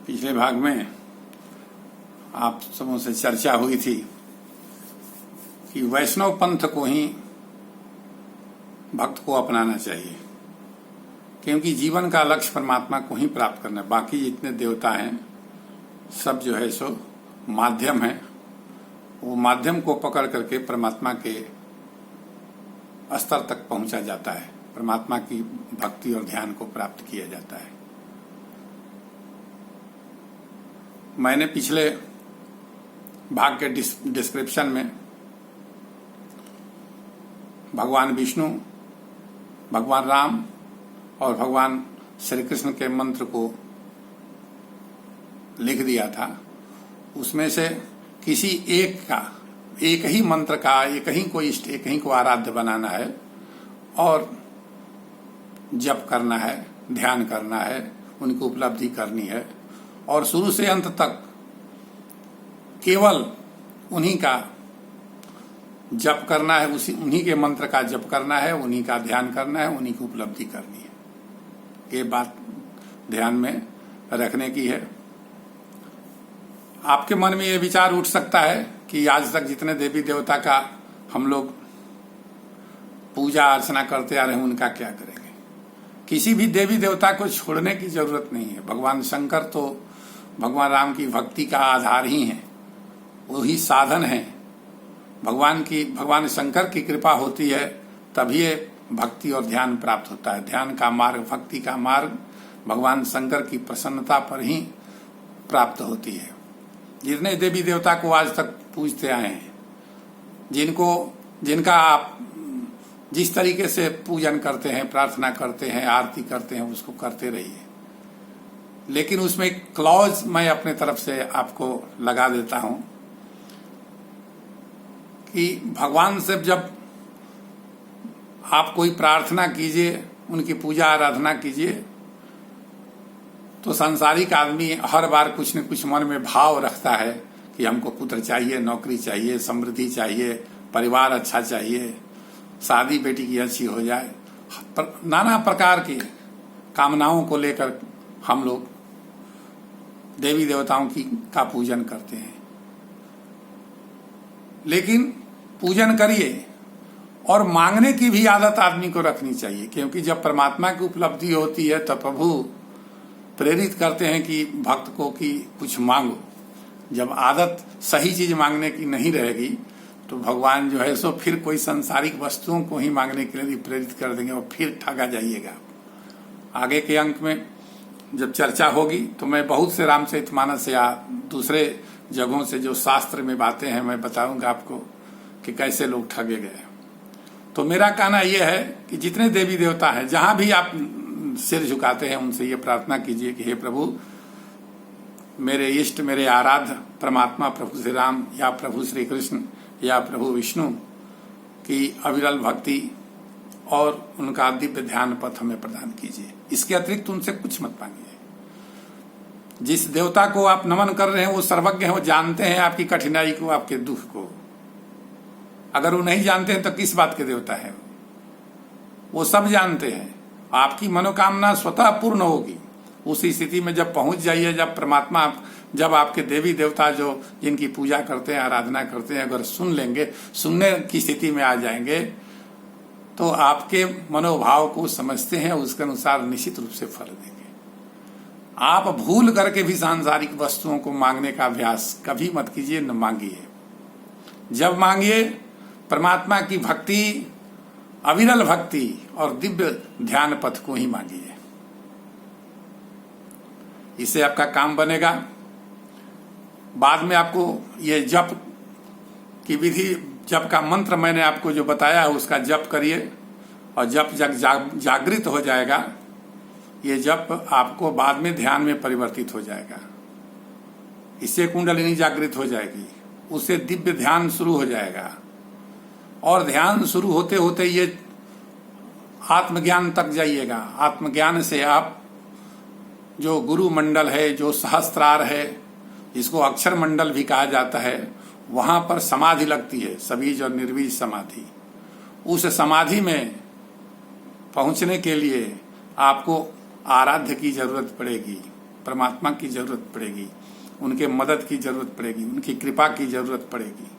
पिछले भाग में आप सबों से चर्चा हुई थी कि वैष्णव पंथ को ही भक्त को अपनाना चाहिए, क्योंकि जीवन का लक्ष्य परमात्मा को ही प्राप्त करना है। बाकी जितने देवता हैं सब जो है सो माध्यम है, वो माध्यम को पकड़ करके परमात्मा के स्तर तक पहुंचा जाता है, परमात्मा की भक्ति और ध्यान को प्राप्त किया जाता है। मैंने पिछले भाग के डिस्क्रिप्शन में भगवान विष्णु, भगवान राम और भगवान श्री कृष्ण के मंत्र को लिख दिया था। उसमें से किसी एक ही मंत्र का एक ही को इष्ट, एक ही को आराध्य बनाना है और जप करना है, ध्यान करना है, उनको उपलब्धि करनी है और शुरू से अंत तक केवल उन्हीं का जप करना है, उन्हीं के मंत्र का जप करना है, उन्हीं का ध्यान करना है, उन्हीं की उपलब्धि करनी है। ये बात ध्यान में रखने की है। आपके मन में ये विचार उठ सकता है कि आज तक जितने देवी देवता का हम लोग पूजा अर्चना करते आ रहे हैं उनका क्या करेंगे। किसी भी देवी देवता को छोड़ने की जरूरत नहीं है। भगवान शंकर तो भगवान राम की भक्ति का आधार ही है, वही साधन है। भगवान शंकर की कृपा होती है तभी भक्ति और ध्यान प्राप्त होता है। ध्यान का मार्ग, भक्ति का मार्ग भगवान शंकर की प्रसन्नता पर ही प्राप्त होती है। जितने देवी देवता को आज तक पूजते आए हैं, जिनका आप जिस तरीके से पूजन करते हैं, प्रार्थना करते हैं, आरती करते हैं, उसको करते रहिए। लेकिन उसमें एक क्लॉज मैं अपने तरफ से आपको लगा देता हूं कि भगवान से जब आप कोई प्रार्थना कीजिए, उनकी पूजा आराधना कीजिए, तो सांसारिक आदमी हर बार कुछ न कुछ मन में भाव रखता है कि हमको पुत्र चाहिए, नौकरी चाहिए, समृद्धि चाहिए, परिवार अच्छा चाहिए, शादी बेटी की अच्छी हो जाए। नाना प्रकार की कामनाओं को लेकर हम लोग देवी देवताओं का पूजन करते हैं। लेकिन पूजन करिए और मांगने की भी आदत आदमी को रखनी चाहिए, क्योंकि जब परमात्मा की उपलब्धि होती है तो प्रभु प्रेरित करते हैं कि भक्त को कि कुछ मांगो। जब आदत सही चीज मांगने की नहीं रहेगी तो भगवान जो है सो फिर कोई सांसारिक वस्तुओं को ही मांगने के लिए प्रेरित कर देंगे और फिर ठगा जाइएगा। आगे के अंक में जब चर्चा होगी तो मैं बहुत से रामचरितमानस या दूसरे जगहों से जो शास्त्र में बातें हैं मैं बताऊंगा आपको कि कैसे लोग ठगे गए। तो मेरा कहना यह है कि जितने देवी देवता हैं, जहां भी आप सिर झुकाते हैं, उनसे ये प्रार्थना कीजिए कि हे प्रभु, मेरे इष्ट, मेरे आराध्य परमात्मा प्रभु श्री राम या प्रभु श्री कृष्ण या प्रभु विष्णु की अविरल भक्ति और उनका दिव्य ध्यान पथ हमें प्रदान कीजिए। इसके अतिरिक्त उनसे कुछ मत मांगिए। जिस देवता को आप नमन कर रहे हैं वो सर्वज्ञ हैं, वो जानते हैं आपकी कठिनाई को, आपके दुख को। अगर वो नहीं जानते हैं तो किस बात के देवता है? वो सब जानते हैं। आपकी मनोकामना स्वतः पूर्ण होगी। उसी स्थिति में जब पहुंच जाइए, जब परमात्मा, जब आपके देवी देवता जो जिनकी पूजा करते हैं, आराधना करते हैं, अगर सुन लेंगे, सुनने की स्थिति में आ जाएंगे, तो आपके मनोभाव को समझते हैं, उसके अनुसार निश्चित रूप से फल देंगे। आप भूल करके भी सांसारिक वस्तुओं को मांगने का अभ्यास कभी मत कीजिए, न मांगिए। जब मांगिए परमात्मा की भक्ति, अविरल भक्ति और दिव्य ध्यान पथ को ही मांगिए। इससे आपका काम बनेगा। बाद में आपको ये जप की विधि, जप का मंत्र मैंने आपको जो बताया है उसका जप करिए और जप जागृत हो जाएगा। ये जप आपको बाद में ध्यान में परिवर्तित हो जाएगा। इससे कुंडलिनी जागृत हो जाएगी, उससे दिव्य ध्यान शुरू हो जाएगा और ध्यान शुरू होते होते ये आत्मज्ञान तक जाइएगा। आत्मज्ञान से आप जो गुरु मंडल है, जो सहस्त्रार है, जिसको अक्षर मंडल भी कहा जाता है, वहां पर समाधि लगती है, सबीज और निर्बीज समाधि। उस समाधि में पहुंचने के लिए आपको आराध्य की जरूरत पड़ेगी। परमात्मा की जरूरत पड़ेगी, उनके मदद की जरूरत पड़ेगी, उनकी कृपा की जरूरत पड़ेगी।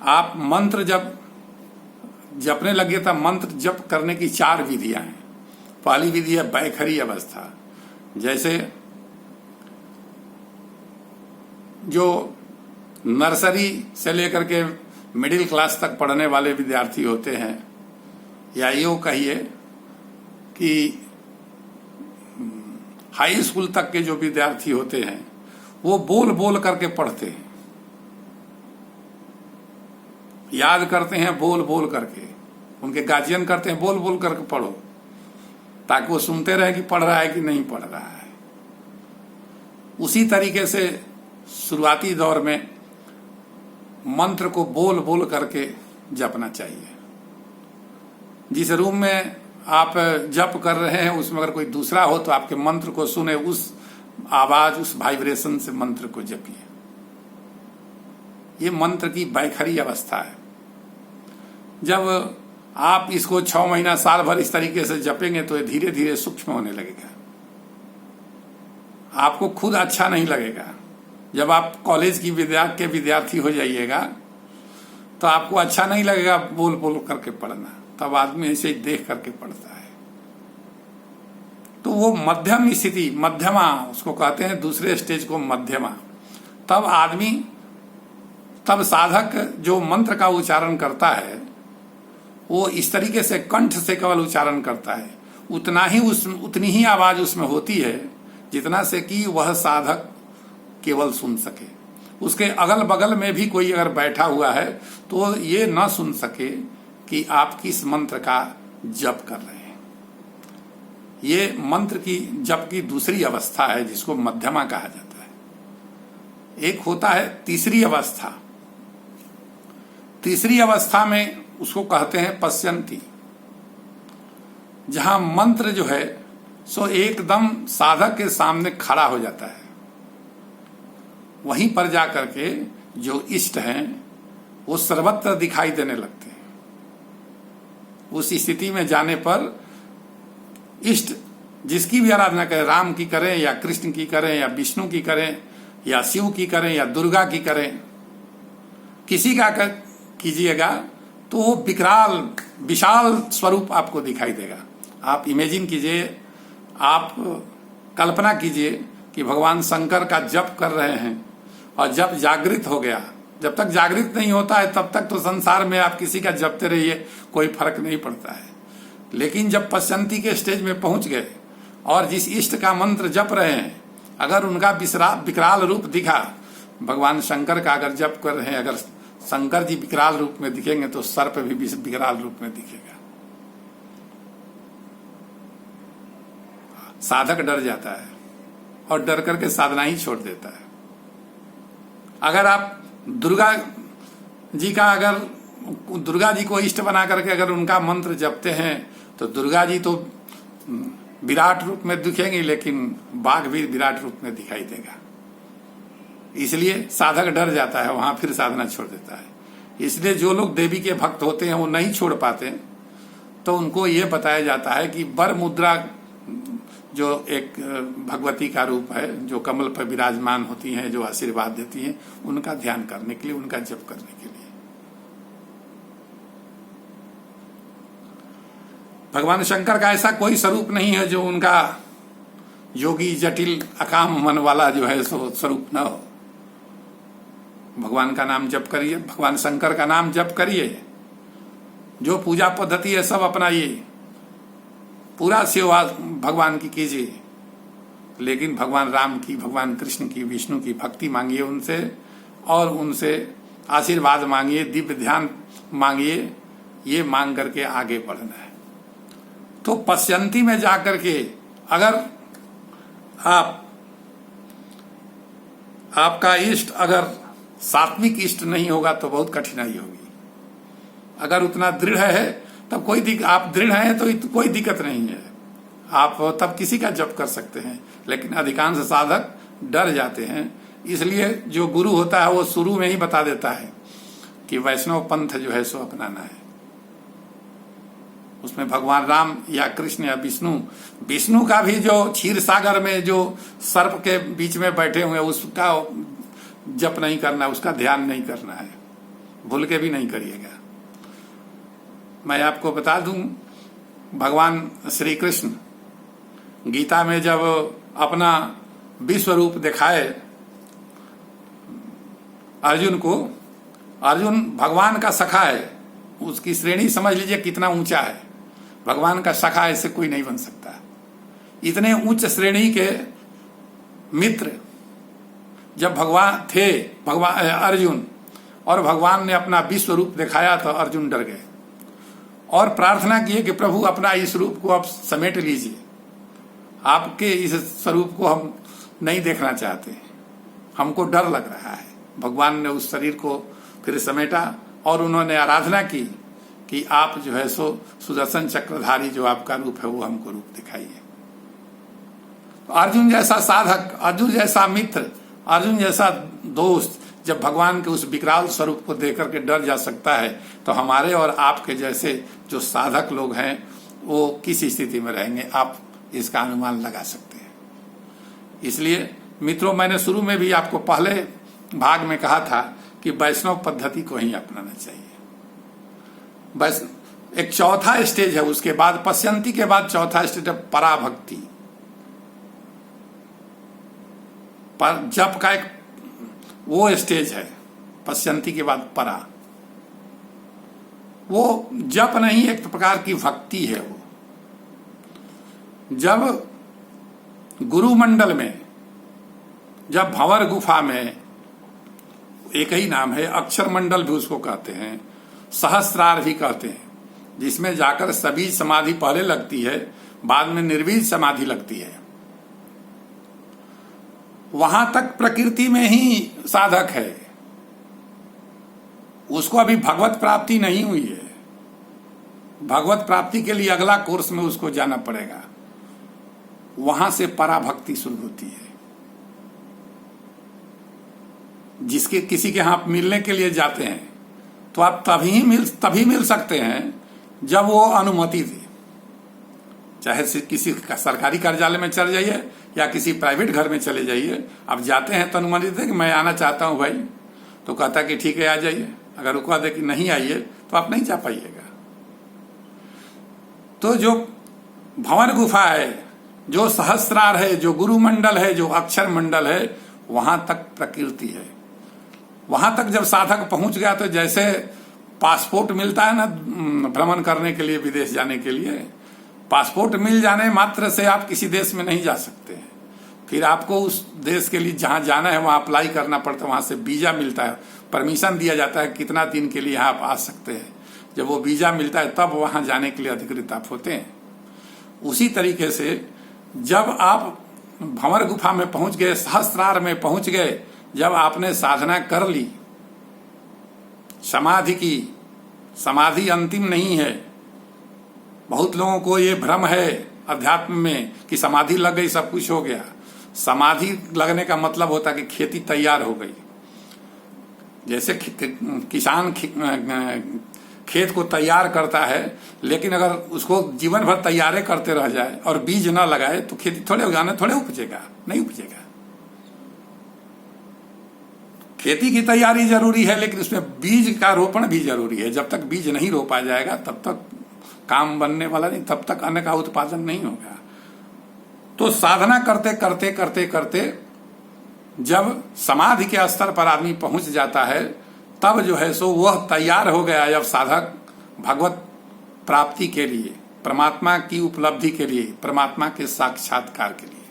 आप मंत्र जब जपने लगे तब मंत्र जप करने की 4 विधियां हैं। पहली विधि है बैखरी अवस्था। जैसे जो नर्सरी से लेकर के मिडिल क्लास तक पढ़ने वाले विद्यार्थी होते हैं, या यूं कहिए कि हाई स्कूल तक के जो विद्यार्थी होते हैं, वो बोल बोल करके पढ़ते हैं, याद करते हैं बोल बोल करके। उनके गार्जियन करते हैं बोल बोल करके पढ़ो, ताकि वो सुनते रहे कि पढ़ रहा है कि नहीं पढ़ रहा है। उसी तरीके से शुरुआती दौर में मंत्र को बोल बोल करके जपना चाहिए। जिस रूम में आप जप कर रहे हैं उसमें अगर कोई दूसरा हो तो आपके मंत्र को सुने, उस आवाज, उस वाइब्रेशन से मंत्र को जपिए। ये मंत्र की बैखरी अवस्था है। जब आप इसको 6 महीना साल भर इस तरीके से जपेंगे तो ये धीरे धीरे सूक्ष्म होने लगेगा। आपको खुद अच्छा नहीं लगेगा। जब आप कॉलेज की के विद्यार्थी हो जाइएगा तो आपको अच्छा नहीं लगेगा बोल बोल करके पढ़ना, तब आदमी ऐसे ही देख करके पढ़ता है। तो वो मध्यम स्थिति, मध्यमा उसको कहते हैं, दूसरे स्टेज को मध्यमा। तब साधक जो मंत्र का उच्चारण करता है वो इस तरीके से कंठ से केवल उच्चारण करता है, उतनी ही आवाज उसमें होती है जितना से कि वह साधक केवल सुन सके। उसके अगल बगल में भी कोई अगर बैठा हुआ है तो ये न सुन सके कि आप किस मंत्र का जप कर रहे हैं। ये मंत्र की जप की दूसरी अवस्था है जिसको मध्यमा कहा जाता है। एक होता है तीसरी अवस्था। तीसरी अवस्था में उसको कहते हैं पश्यंती, जहां मंत्र जो है सो एकदम साधक के सामने खड़ा हो जाता है। वहीं पर जाकर के जो इष्ट हैं वो सर्वत्र दिखाई देने लगते हैं। उस स्थिति में जाने पर इष्ट जिसकी भी आराधना करें, राम की करें या कृष्ण की करें या विष्णु की करें या शिव की करें या दुर्गा की करें, किसी का कीजिएगा तो वो विशाल स्वरूप आपको दिखाई देगा। आप इमेजिन कीजिए, आप कल्पना कीजिए कि भगवान शंकर का जप कर रहे हैं और जब जागृत हो गया, जब तक जागृत नहीं होता है तब तक तो संसार में आप किसी का जपते रहिए, कोई फर्क नहीं पड़ता है। लेकिन जब पश्यंती के स्टेज में पहुंच गए और जिस इष्ट का मंत्र जप रहे हैं, अगर उनका विकराल रूप दिखा, भगवान शंकर का अगर जप कर रहे हैं, अगर शंकर जी विकराल रूप में दिखेंगे तो सर्प भी विकराल रूप में दिखेगा। साधक डर जाता है और डर करके साधना ही छोड़ देता है। अगर आप दुर्गा जी को इष्ट बना करके अगर उनका मंत्र जपते हैं तो दुर्गा जी तो विराट रूप में दिखेंगे, लेकिन बाघ भी विराट रूप में दिखाई देगा। इसलिए साधक डर जाता है, वहां फिर साधना छोड़ देता है। इसलिए जो लोग देवी के भक्त होते हैं वो नहीं छोड़ पाते, तो उनको ये बताया जाता है कि वर मुद्रा जो एक भगवती का रूप है, जो कमल पर विराजमान होती हैं, जो आशीर्वाद देती हैं, उनका ध्यान करने के लिए, उनका जप करने के लिए। भगवान शंकर का ऐसा कोई स्वरूप नहीं है जो उनका योगी जटिल अकाम मन वाला जो है सो स्वरूप न हो। भगवान का नाम जप करिए, भगवान शंकर का नाम जप करिए, जो पूजा पद्धति है सब अपनाइए, पूरा सेवा भगवान की कीजिए, लेकिन भगवान राम की, भगवान कृष्ण की, विष्णु की भक्ति मांगिए उनसे, और उनसे आशीर्वाद मांगिए, दिव्य ध्यान मांगिए। ये मांग करके आगे बढ़ना है। तो पश्यंती में जाकर के अगर आपका इष्ट अगर सात्विक इष्ट नहीं होगा तो बहुत कठिनाई होगी। अगर उतना दृढ़ है तब आप दृढ़ हैं तो कोई दिक्कत नहीं है, आप तब किसी का जप कर सकते हैं। लेकिन अधिकांश साधक डर जाते हैं, इसलिए जो गुरु होता है वो शुरू में ही बता देता है कि वैष्णव पंथ जो है सो अपनाना है। उसमें भगवान राम या कृष्ण या विष्णु का भी जो क्षीर सागर में जो सर्प के बीच में बैठे हुए उसका जप नहीं करना, उसका ध्यान नहीं करना है, भूल के भी नहीं करिएगा। मैं आपको बता दूं, भगवान श्री कृष्ण गीता में जब अपना विश्व रूप दिखाए अर्जुन को, अर्जुन भगवान का सखा है, उसकी श्रेणी समझ लीजिए कितना ऊंचा है। भगवान का सखा ऐसे कोई नहीं बन सकता। इतने उच्च श्रेणी के मित्र जब भगवान थे, भगवान अर्जुन, और भगवान ने अपना विश्व रूप दिखाया तो अर्जुन डर गए और प्रार्थना किए कि प्रभु अपना इस रूप को आप समेट लीजिए, आपके इस स्वरूप को हम नहीं देखना चाहते, हमको डर लग रहा है। भगवान ने उस शरीर को फिर समेटा और उन्होंने आराधना की कि आप जो है सो सुदर्शन चक्रधारी जो आपका रूप है वो हमको रूप दिखाइए। तो अर्जुन जैसा साधक, अर्जुन जैसा मित्र, अर्जुन जैसा दोस्त जब भगवान के उस विकराल स्वरूप को देख करके डर जा सकता है, तो हमारे और आपके जैसे जो साधक लोग हैं वो किस स्थिति में रहेंगे, आप इसका अनुमान लगा सकते हैं। इसलिए मित्रों, मैंने शुरू में भी आपको पहले भाग में कहा था कि वैष्णव पद्धति को ही अपनाना चाहिए। बस एक चौथा स्टेज है, उसके बाद पश्यंती के बाद चौथा स्टेज है पराभक्ति। पर जप का एक वो स्टेज है, पश्यंती के बाद परा। वो जप नहीं, एक प्रकार की भक्ति है। वो जब गुरुमंडल में, जब भंवर गुफा में, एक ही नाम है, अक्षर मंडल भी उसको कहते हैं, सहस्रार भी कहते हैं, जिसमें जाकर सभी समाधि पहले लगती है, बाद में निर्बीज समाधि लगती है। वहां तक प्रकृति में ही साधक है, उसको अभी भगवत प्राप्ति नहीं हुई है। भगवत प्राप्ति के लिए अगला कोर्स में उसको जाना पड़ेगा। वहां से पराभक्ति शुरू होती है। जिसके किसी के यहां मिलने के लिए जाते हैं तो आप तभी मिल सकते हैं जब वो अनुमति दे। चाहे किसी सरकारी कार्यालय में चले जाइए या किसी प्राइवेट घर में चले जाइए, आप जाते हैं तो अनुमति दे कि मैं आना चाहता हूं भाई, तो कहता कि ठीक है आ जाइए। अगर रुकवा दे कि नहीं आइए तो आप नहीं जा पाइएगा। तो जो भंवर गुफा है, जो सहस्रार है, जो गुरुमंडल है, जो अक्षर मंडल है, वहां तक प्रकृति है। वहां तक जब साधक पहुंच गया तो जैसे पासपोर्ट मिलता है ना भ्रमण करने के लिए, विदेश जाने के लिए, पासपोर्ट मिल जाने मात्र से आप किसी देश में नहीं जा सकते हैं। फिर आपको उस देश के लिए जहां जाना है वहां अप्लाई करना पड़ता है, वहां से वीजा मिलता है, परमिशन दिया जाता है कितना दिन के लिए यहाँ आप आ सकते हैं। जब वो वीजा मिलता है तब वहां जाने के लिए अधिकृत आप होते हैं। उसी तरीके से जब आप भंवर गुफा में पहुंच गए, सहस्रार में पहुंच गए, जब आपने साधना कर ली, समाधि की, समाधि अंतिम नहीं है। बहुत लोगों को ये भ्रम है अध्यात्म में कि समाधि लग गई सब कुछ हो गया। समाधि लगने का मतलब होता है कि खेती तैयार हो गई। जैसे किसान खेत को तैयार करता है, लेकिन अगर उसको जीवन भर तैयारे करते रह जाए और बीज न लगाए तो खेती थोड़े उगाने थोड़े उपजेगा, नहीं उपजेगा। खेती की तैयारी जरूरी है, लेकिन उसमें बीज का रोपण भी जरूरी है। जब तक बीज नहीं रोपा जाएगा तब तक काम बनने वाला नहीं, तब तक अन्न का उत्पादन नहीं होगा। तो साधना करते करते करते करते जब समाधि के स्तर पर आदमी पहुंच जाता है, तब जो है सो वह तैयार हो गया। जब साधक भगवत प्राप्ति के लिए, परमात्मा की उपलब्धि के लिए, परमात्मा के साक्षात्कार के लिए।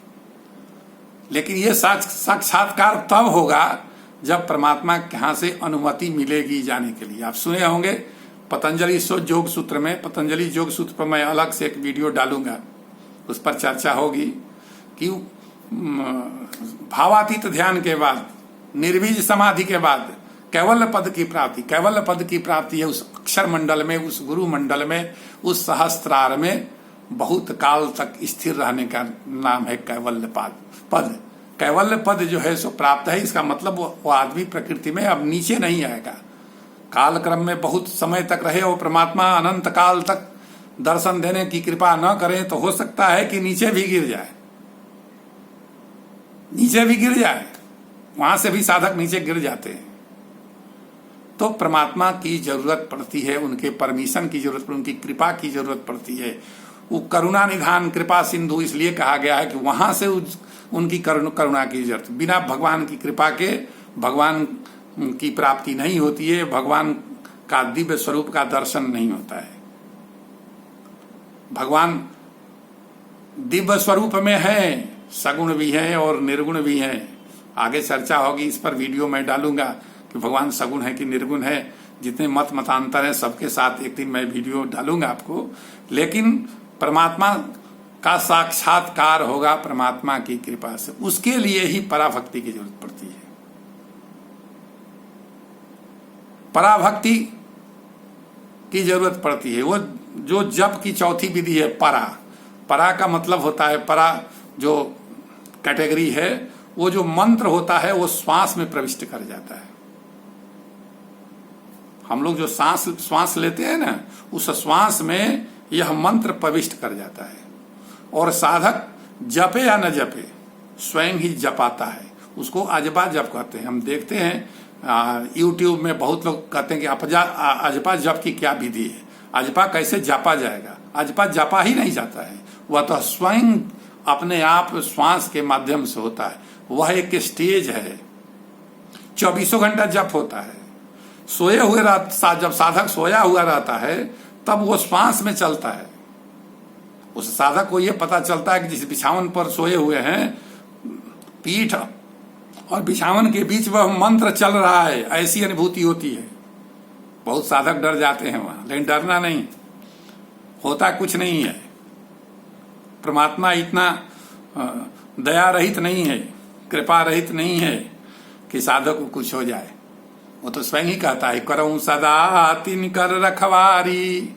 लेकिन ये साक्षात्कार तब होगा जब परमात्मा के यहाँ से अनुमति मिलेगी जाने के लिए। आप सुने होंगे पतंजलि योग सूत्र में, पतंजलि योग सूत्र पर मैं अलग से एक वीडियो डालूंगा, उस पर चर्चा होगी कि भावातीत ध्यान के बाद, निर्बीज समाधि के बाद कैवल्य पद की प्राप्ति, कैवल्य पद की प्राप्ति है उस अक्षर मंडल में, उस गुरु मंडल में, उस सहस्त्रार में बहुत काल तक स्थिर रहने का नाम है कैवल्य पद। कैवल्य पद जो है सो प्राप्त है, इसका मतलब वो आदमी प्रकृति में अब नीचे नहीं आएगा। काल क्रम में बहुत समय तक रहे और परमात्मा अनंत काल तक दर्शन देने की कृपा न करें तो हो सकता है कि नीचे भी गिर जाए, नीचे भी गिर जाए, वहां से भी साधक नीचे गिर जाते हैं। तो परमात्मा की जरूरत पड़ती है, उनके परमिशन की जरूरत, उनकी कृपा की जरूरत पड़ती है। वो करुणा निधान कृपा सिंधु इसलिए कहा गया है कि वहां से उनकी करुणा की जरूरत, बिना भगवान की कृपा के भगवान की प्राप्ति नहीं होती है, भगवान का दिव्य स्वरूप का दर्शन नहीं होता है। भगवान दिव्य स्वरूप में है, सगुण भी है और निर्गुण भी है। आगे चर्चा होगी इस पर, वीडियो मैं डालूंगा कि भगवान सगुण है कि निर्गुण है। जितने मतांतर है सबके साथ एक दिन मैं वीडियो डालूंगा आपको। लेकिन परमात्मा का साक्षात्कार होगा परमात्मा की कृपा से, उसके लिए ही पराभक्ति की जरूरत पड़ती है। पराभक्ति की जरूरत पड़ती है। वो जो जप की चौथी विधि है, परा का मतलब होता है, परा जो कैटेगरी है, वो जो मंत्र होता है वो श्वास में प्रविष्ट कर जाता है। हम लोग जो श्वास लेते हैं ना, उस श्वास में यह मंत्र प्रविष्ट कर जाता है। और साधक जपे या न जपे, स्वयं ही जपाता है, उसको अजपा जप कहते हैं। हम देखते हैं यूट्यूब में बहुत लोग कहते हैं कि अजपा जप की क्या विधि है, अजपा कैसे जपा जाएगा। अजपा जपा ही नहीं जाता है, वह तो स्वयं अपने आप श्वास के माध्यम से होता है। वह एक स्टेज है, 24 घंटा जप होता है। सोए हुए जब साधक सोया हुआ रहता है तब वो श्वास में चलता है। उस साधक को यह पता चलता है कि जिस बिछावन पर सोए हुए हैं, पीठ और बिछावन के बीच वह मंत्र चल रहा है, ऐसी अनुभूति होती है। बहुत साधक डर जाते हैं वहां, लेकिन डरना नहीं, होता कुछ नहीं है। परमात्मा इतना दया रहित नहीं है, कृपा रहित नहीं है कि साधक को कुछ हो जाए। वो तो स्वयं ही कहता है, करऊं सदा तिन कर रखवारी,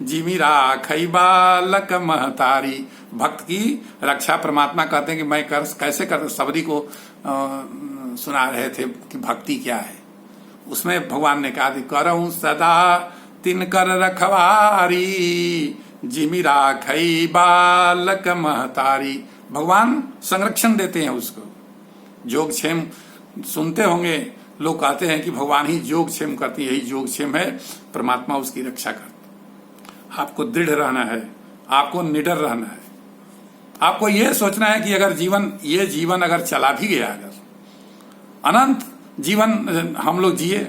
जिमी राखई बालक महतारी। भक्त की रक्षा परमात्मा कहते हैं कि मैं कैसे कर, सबरी को सुना रहे थे कि भक्ति क्या है। उसमें भगवान ने कहा, करऊं सदा तिन कर रखवारी, जिमी राखई बालक महतारी। भगवान संरक्षण देते हैं उसको। योगक्षेम सुनते होंगे, लोग कहते हैं कि भगवान ही योगक्षेम करती है, यही योगक्षेम है, परमात्मा उसकी रक्षा करती। आपको दृढ़ रहना है, आपको निडर रहना है। आपको यह सोचना है कि अगर ये जीवन अगर चला भी गया, अगर अनंत जीवन हम लोग जिए,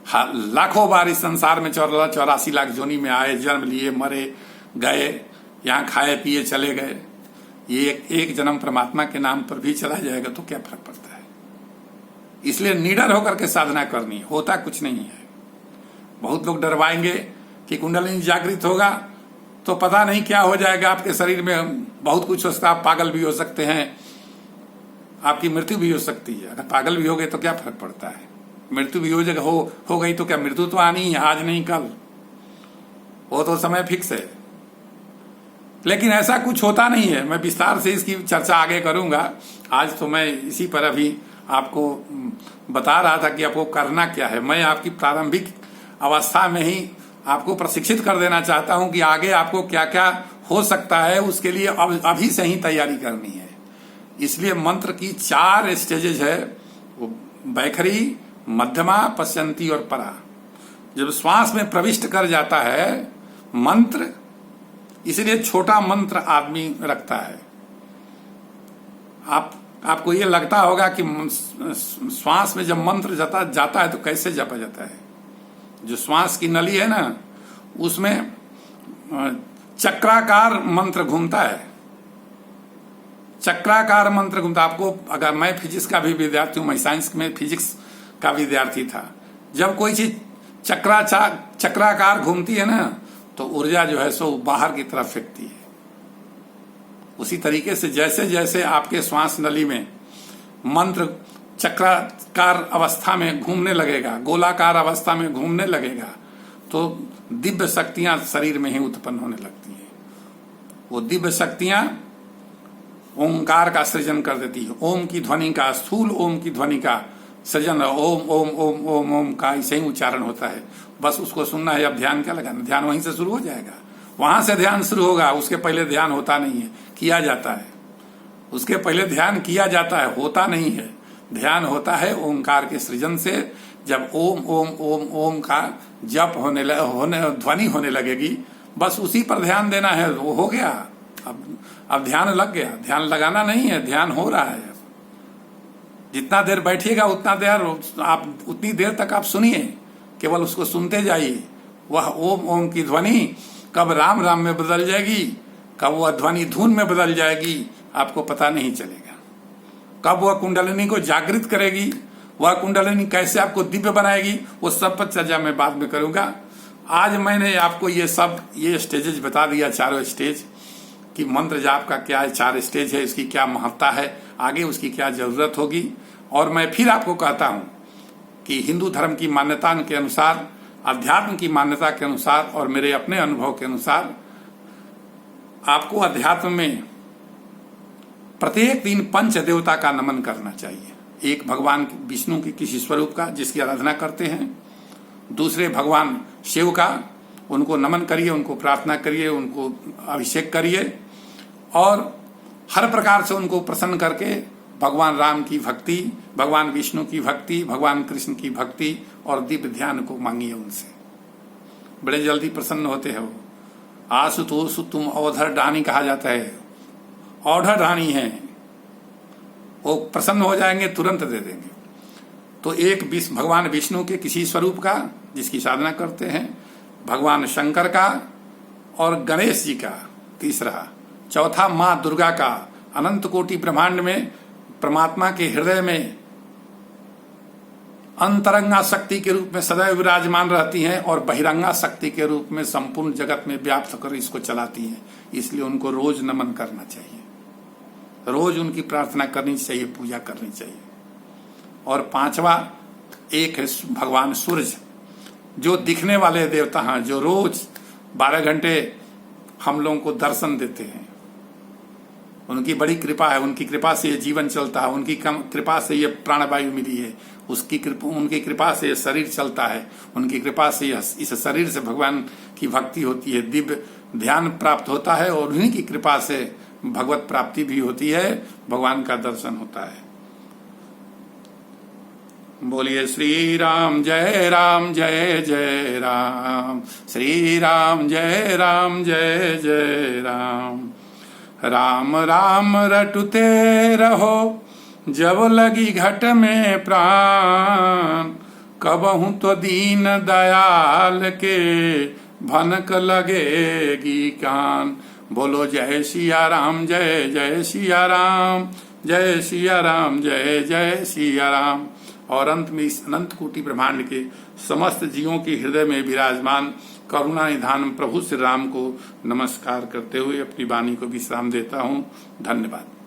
लाखों बार इस संसार में 84 लाख जोनी में आए, जन्म लिए, मरे, गए, यहाँ खाए पिए चले गए, ये एक जन्म परमात्मा के नाम पर भी चला जाएगा तो क्या फर्क पड़ता है। इसलिए निडर होकर के साधना करनी, होता कुछ नहीं है। बहुत लोग डरवाएंगे कि कुंडलिनी जागृत होगा तो पता नहीं क्या हो जाएगा आपके शरीर में, बहुत कुछ हो सकता है, आप पागल भी हो सकते हैं, आपकी मृत्यु भी हो सकती है। अगर पागल भी हो गए तो क्या फर्क पड़ता है, मृत्यु भी हो गई तो क्या, मृत्यु तो आनी है, आज नहीं कल, वो तो समय फिक्स है। लेकिन ऐसा कुछ होता नहीं है। मैं विस्तार से इसकी चर्चा आगे करूंगा। आज तो मैं इसी पर अभी आपको बता रहा था कि आपको करना क्या है। मैं आपकी प्रारंभिक अवस्था में ही आपको प्रशिक्षित कर देना चाहता हूं कि आगे आपको क्या क्या हो सकता है, उसके लिए अभी से ही तैयारी करनी है। इसलिए मंत्र की 4 स्टेजेज है, वो बैखरी, मध्यमा, पश्चंती और परा। जब श्वास में प्रविष्ट कर जाता है मंत्र, इसलिए छोटा मंत्र आदमी रखता है। आपको ये लगता होगा कि श्वास में जब मंत्र जाता है तो कैसे जपा जाता है। जो श्वास की नली है ना, उसमें चक्राकार मंत्र घूमता है, चक्राकार मंत्र घूमता। आपको, अगर मैं फिजिक्स का भी विद्यार्थी हूं, मैं साइंस में फिजिक्स का विद्यार्थी था, जब कोई चीज चक्राकार घूमती है ना तो ऊर्जा जो है सो बाहर की तरफ फेंकती है। उसी तरीके से जैसे जैसे आपके श्वास नली में मंत्र चक्राकार अवस्था में घूमने लगेगा, गोलाकार अवस्था में घूमने लगेगा, तो दिव्य शक्तियां शरीर में ही उत्पन्न होने लगती हैं। वो दिव्य शक्तियां ओंकार का सृजन कर देती है। ओम की ध्वनि का, स्थूल ओम की ध्वनि का सृजन, ओम ओम ओम ओम ओम का ऐसे ही उच्चारण होता है। बस उसको सुनना है। अब ध्यान क्या लगाना, ध्यान वहीं से शुरू हो जाएगा। वहां से ध्यान शुरू होगा। उसके पहले ध्यान होता नहीं है, किया जाता है। उसके पहले ध्यान किया जाता है, होता नहीं है। ध्यान होता है ओंकार के सृजन से। जब ओम ओम ओम ओम का जप ध्वनि होने लगेगी, बस उसी पर ध्यान देना है, वो हो गया। अब ध्यान लग गया। ध्यान लगाना नहीं है, ध्यान हो रहा है। जितना देर बैठिएगा उतना देर आप, उतनी देर तक आप सुनिए, केवल उसको सुनते जाइए। वह ओम ओम की ध्वनि कब राम राम में बदल जाएगी, कब वह ध्वनि धुन में बदल जाएगी, आपको पता नहीं चलेगा। कब वह कुंडलिनी को जागृत करेगी, वह कुंडलिनी कैसे आपको दिव्य बनाएगी, वो सब पर चर्चा मैं बाद में करूंगा। आज मैंने आपको ये स्टेजेज बता दिया, चारों स्टेज कि मंत्र जाप का क्या है, 4 स्टेज है, इसकी क्या महत्ता है, आगे उसकी क्या जरूरत होगी। और मैं फिर आपको कहता हूं कि हिंदू धर्म की मान्यता के अनुसार, अध्यात्म की मान्यता के अनुसार और मेरे अपने अनुभव के अनुसार आपको अध्यात्म में प्रत्येक दिन पंच देवता का नमन करना चाहिए। एक भगवान विष्णु के किसी स्वरूप का जिसकी आराधना करते हैं, दूसरे भगवान शिव का, उनको नमन करिए, उनको प्रार्थना करिए, उनको अभिषेक करिए और हर प्रकार से उनको प्रसन्न करके भगवान राम की भक्ति, भगवान विष्णु की भक्ति, भगवान कृष्ण की भक्ति और दिव्य ध्यान को मांगिए उनसे। बड़े जल्दी प्रसन्न होते हैं वो। आशुतोष तुम अवधर डानी कहा जाता है, औढ़ रानी है, वो प्रसन्न हो जाएंगे, तुरंत दे देंगे। तो एक भगवान विष्णु के किसी स्वरूप का जिसकी साधना करते हैं, भगवान शंकर का और गणेश जी का तीसरा, चौथा माँ दुर्गा का। अनंत कोटि ब्रह्मांड में परमात्मा के हृदय में अंतरंगा शक्ति के रूप में सदैव विराजमान रहती हैं और बहिरंगा शक्ति के रूप में संपूर्ण जगत में व्याप्त कर इसको चलाती हैं। इसलिए उनको रोज नमन करना चाहिए, रोज उनकी प्रार्थना करनी चाहिए, पूजा करनी चाहिए। और पांचवा एक है भगवान सूरज, जो दिखने वाले देवता हैं, जो रोज 12 घंटे हम लोगों को दर्शन देते हैं। उनकी बड़ी कृपा है, उनकी कृपा से ये जीवन चलता है, उनकी कृपा से ये प्राणवायु मिली है, उनकी कृपा से ये शरीर चलता है, उनकी कृपा से इस शरीर से भगवान की भक्ति होती है, दिव्य ध्यान प्राप्त होता है और उन्हीं की कृपा से भगवत प्राप्ति भी होती है, भगवान का दर्शन होता है। बोलिए श्री राम जय राम जय जय राम, श्री राम जय राम जय जय राम। राम राम रटते रहो जब लगी घट में प्राण, कबहू तो दीन दयाल के भनक लगेगी कान। बोलो जय सिया राम जय जय सिया राम, जय सिया राम जय जय सिया राम। और अंत में इस अनंत कोटि ब्रह्मांड के समस्त जीवों के हृदय में विराजमान करुणा निधान प्रभु श्री राम को नमस्कार करते हुए अपनी वाणी को विश्राम देता हूँ। धन्यवाद।